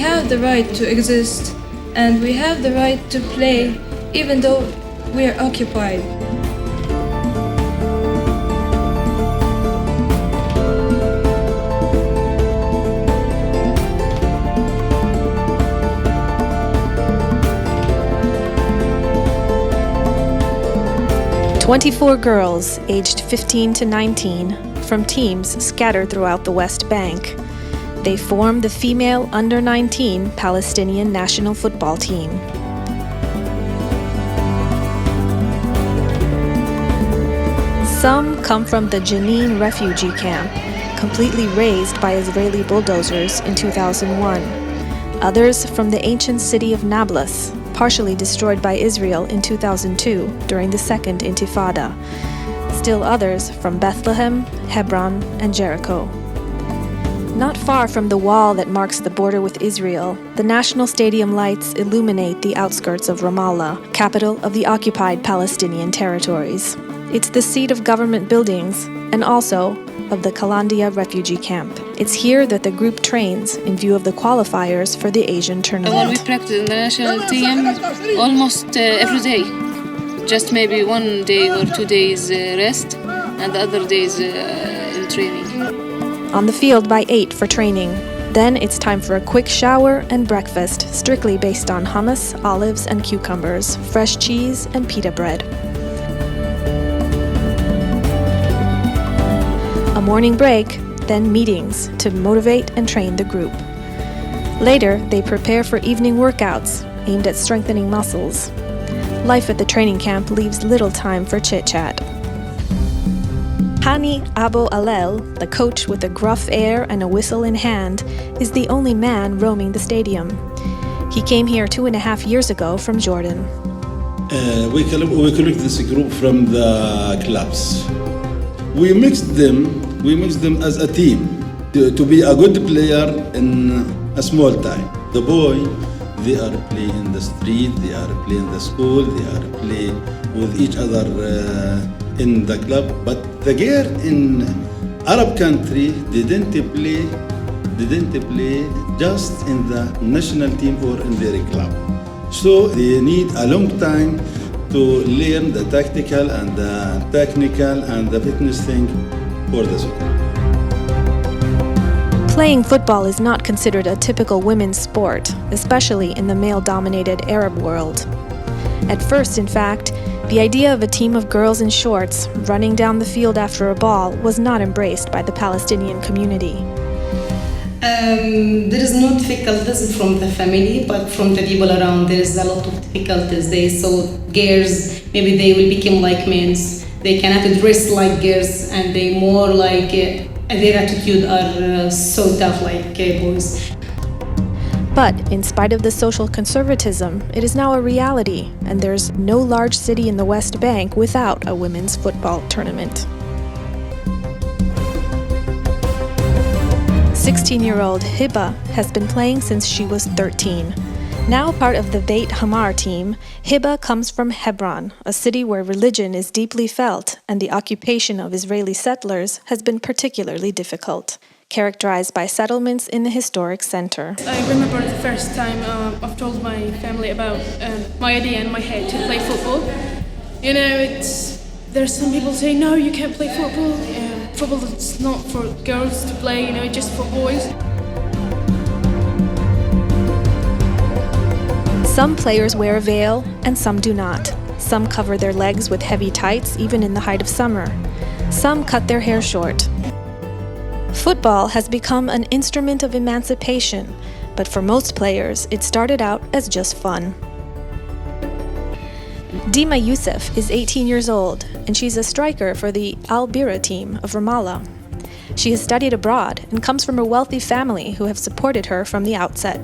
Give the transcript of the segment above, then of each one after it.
have the right to exist, and we have the right to play, even though we are occupied. "24 girls aged 15 to 19 from teams scattered throughout the West Bank. They form the female under-19 Palestinian national football team. Some come from the Jenin refugee camp, completely razed by Israeli bulldozers in 2001. Others from the ancient city of Nablus, partially destroyed by Israel in 2002 during the second Intifada. Still others from Bethlehem, Hebron, and Jericho. Not far from the wall that marks the border with Israel, the National Stadium lights illuminate the outskirts of Ramallah, capital of the occupied Palestinian territories. It's the seat of government buildings and also of the Kalandia refugee camp. It's here that the group trains in view of the qualifiers for the Asian tournament. Well, we practice in the national team almost every day. Just maybe 1 day or 2 days rest, and the other days in training. On the field by 8 for training. Then it's time for a quick shower and breakfast, strictly based on hummus, olives, and cucumbers, fresh cheese, and pita bread. A morning break, then meetings to motivate and train the group. Later, they prepare for evening workouts aimed at strengthening muscles. Life at the training camp leaves little time for chit-chat. Hani Abu Alel, the coach with a gruff air and a whistle in hand, is the only man roaming the stadium. He came here 2.5 years ago from Jordan. We collect this group from the clubs. We mixed them as a team to be a good player in a small time. The boy, they are playing in the street, they are playing in the school, they are playing with each other in the club. But the girl in Arab country didn't play just in the national team or in their club. So they need a long time to learn the tactical and the technical and the fitness thing for the soccer. Playing football is not considered a typical women's sport, especially in the male-dominated Arab world. At first, in fact, the idea of a team of girls in shorts running down the field after a ball was not embraced by the Palestinian community. There is no difficulties from the family, but from the people around there is a lot of difficulties. They saw girls, maybe they will become like men. They cannot dress like girls, and they more like their attitude are so tough like boys. But in spite of the social conservatism, it is now a reality, and there's no large city in the West Bank without a women's football tournament. 16-year-old Hiba has been playing since she was 13. Now part of the Beit Hamar team, Hiba comes from Hebron, a city where religion is deeply felt and the occupation of Israeli settlers has been particularly difficult, characterized by settlements in the historic center. I remember the first time I've told my family about my idea in my head to play football. You know, there's some people say, no, you can't play football. Football is not for girls to play, you know, just for boys. Some players wear a veil and some do not. Some cover their legs with heavy tights even in the height of summer. Some cut their hair short. Football has become an instrument of emancipation, but for most players, it started out as just fun. Dima Youssef is 18 years old, and she's a striker for the Al-Bira team of Ramallah. She has studied abroad and comes from a wealthy family who have supported her from the outset.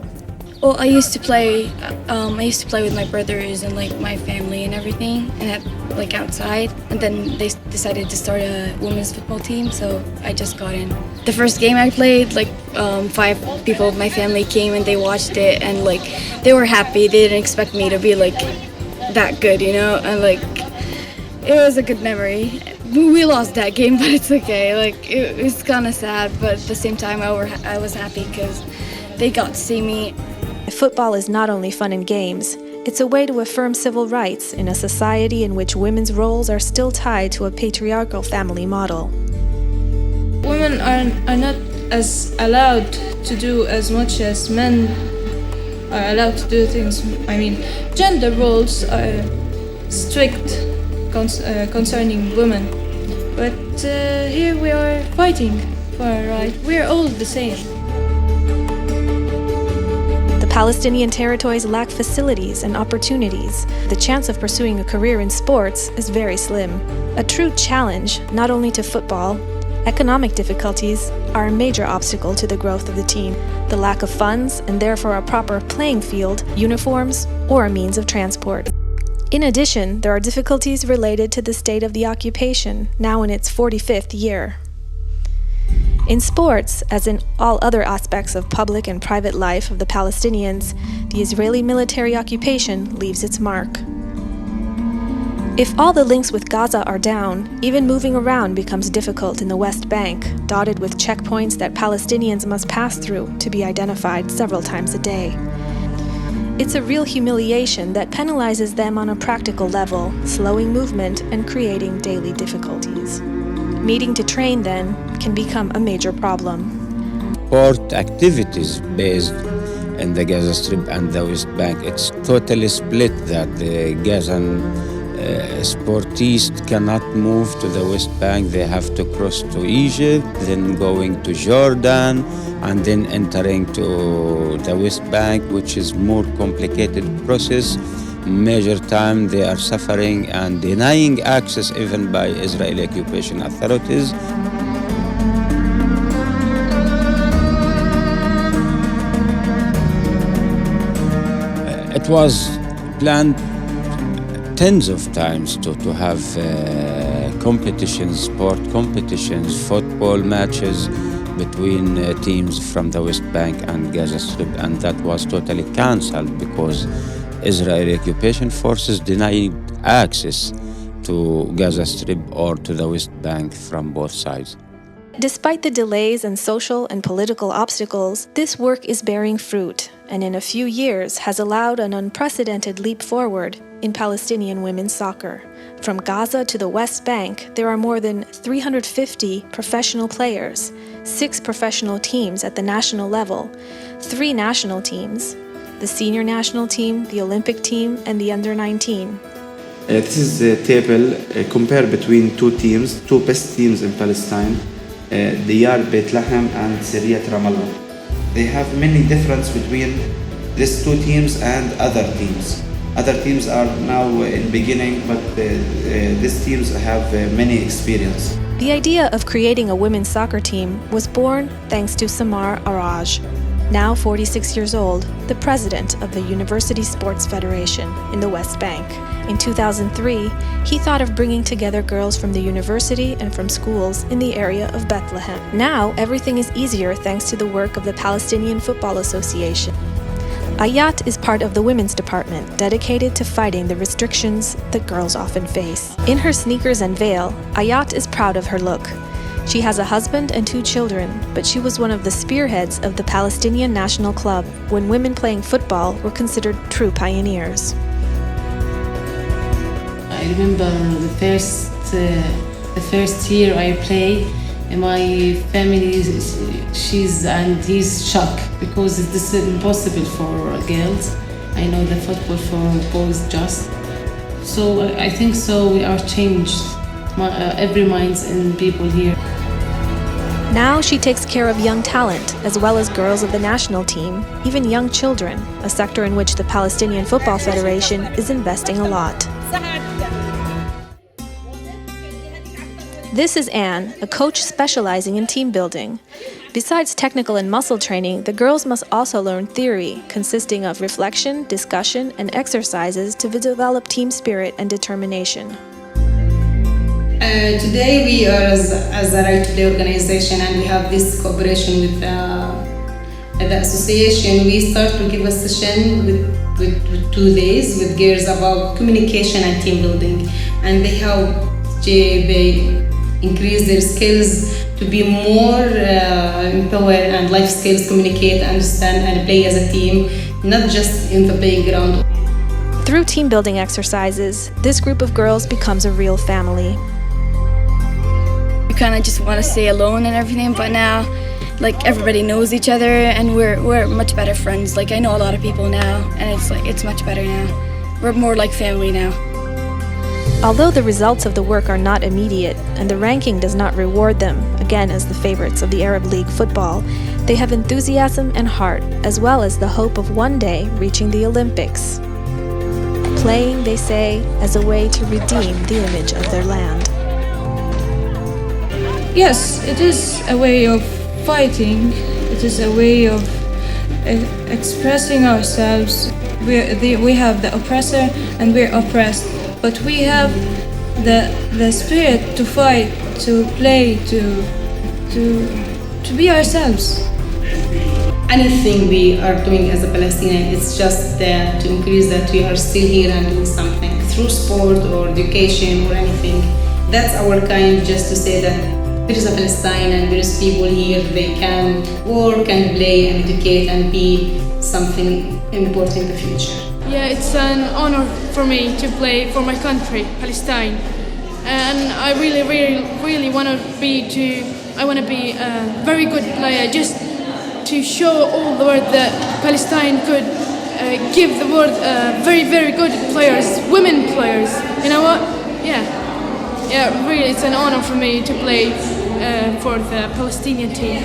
Well, I used to play with my brothers and like my family and everything, and outside. And then they decided to start a women's football team, so I just got in. The first game I played, 5 people of my family came and they watched it, and they were happy. They didn't expect me to be that good, you know, and it was a good memory. We lost that game, but it's okay. It was kind of sad, but at the same time, I was happy because they got to see me football is not only fun and games, it's a way to affirm civil rights in a society in which women's roles are still tied to a patriarchal family model. Women are not as allowed to do as much as men are allowed to do things. I mean, gender roles are strict concerning women. But here we are fighting for our right. We're all the same. The Palestinian territories lack facilities and opportunities. The chance of pursuing a career in sports is very slim. A true challenge, not only to football, economic difficulties are a major obstacle to the growth of the team. The lack of funds, and therefore a proper playing field, uniforms, or a means of transport. In addition, there are difficulties related to the state of the occupation, now in its 45th year. In sports, as in all other aspects of public and private life of the Palestinians, the Israeli military occupation leaves its mark. If all the links with Gaza are down, even moving around becomes difficult in the West Bank, dotted with checkpoints that Palestinians must pass through to be identified several times a day. It's a real humiliation that penalizes them on a practical level, slowing movement and creating daily difficulties. Needing to train, then, can become a major problem. Sport activities based in the Gaza Strip and the West Bank, it's totally split that the Gazan sportists cannot move to the West Bank. They have to cross to Egypt, then going to Jordan, and then entering to the West Bank, which is more complicated process. Major time they are suffering and denying access even by Israeli occupation authorities. It was planned tens of times to have competitions, sport competitions, football matches between teams from the West Bank and Gaza Strip, and that was totally cancelled because Israeli occupation forces denied access to Gaza Strip or to the West Bank from both sides. Despite the delays and social and political obstacles, this work is bearing fruit, and in a few years has allowed an unprecedented leap forward in Palestinian women's soccer. From Gaza to the West Bank, there are more than 350 professional players, 6 professional teams at the national level, 3 national teams, the senior national team, the Olympic team, and the under-19. This is a table compared between 2 teams, 2 best teams in Palestine, Diyar Betlemme and Syriat Ramallah. They have many differences between these 2 teams and other teams. Other teams are now in beginning, but these teams have many experience. The idea of creating a women's soccer team was born thanks to Samar Araj, now 46 years old, the president of the University Sports Federation in the West Bank. In 2003, he thought of bringing together girls from the university and from schools in the area of Bethlehem. Now, everything is easier thanks to the work of the Palestinian Football Association. Ayat is part of the women's department, dedicated to fighting the restrictions that girls often face. In her sneakers and veil, Ayat is proud of her look. She has a husband and 2 children, but she was one of the spearheads of the Palestinian National Club when women playing football were considered true pioneers. I remember the first year I played, my family, he's shocked because this is impossible for girls. I know the football for boys just. So I think so we are changed, every minds in people here. Now she takes care of young talent, as well as girls of the national team, even young children, a sector in which the Palestinian Football Federation is investing a lot. This is Anne, a coach specializing in team building. Besides technical and muscle training, the girls must also learn theory, consisting of reflection, discussion, and exercises to develop team spirit and determination. Today we are as a Right to Play organization, and we have this cooperation with the association. We start to give a session with 2 days with girls about communication and team building, and they help they increase their skills to be more empowered and life skills, communicate, understand, and play as a team. not just in the playground. Through team building exercises, this group of girls becomes a real family. You kind of just want to stay alone and everything, but now, like, everybody knows each other and we're much better friends. Like, I know a lot of people now, and it's much better now. We're more like family now. Although the results of the work are not immediate and the ranking does not reward them, again as the favorites of the Arab League football, they have enthusiasm and heart, as well as the hope of one day reaching the Olympics. Playing, they say, as a way to redeem the image of their land. Yes, it is a way of fighting. It is a way of expressing ourselves. We have the oppressor and we're oppressed, but we have the spirit to fight, to play, to be ourselves. Anything we are doing as a Palestinian, it's just to increase that we are still here and doing something through sport or education or anything. That's our kind, just to say that there is a Palestine and there is people here, they can work and play and educate and be something important in the future. Yeah, it's an honor for me to play for my country, Palestine, and I really want to be a very good player, just to show all the world that Palestine could give the world very good players, women players. You know what? Yeah, really, it's an honor for me to play for the Palestinian team.